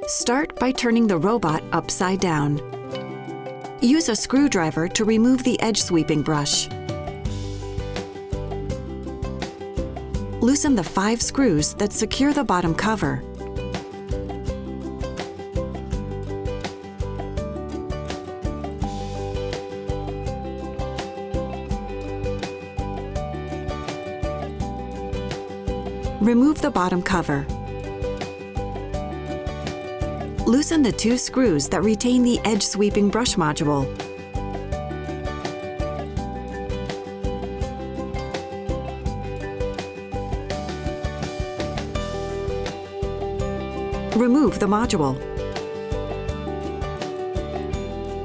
Start by turning the robot upside down. Use a screwdriver to remove the edge sweeping brush. Loosen the 5 screws that secure the bottom cover. Remove the bottom cover. Loosen the 2 screws that retain the edge sweeping brush module. Remove the module.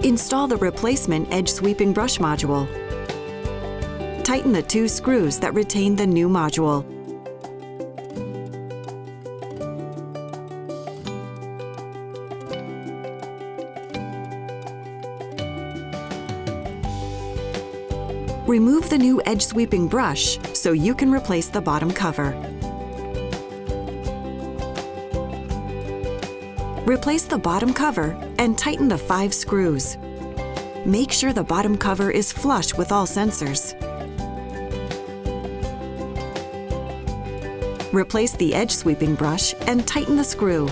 Install the replacement edge sweeping brush module. Tighten the 2 screws that retain the new module. Remove the new edge sweeping brush so you can replace the bottom cover. Replace the bottom cover and tighten the 5 screws. Make sure the bottom cover is flush with all sensors. Replace the edge sweeping brush and tighten the screw.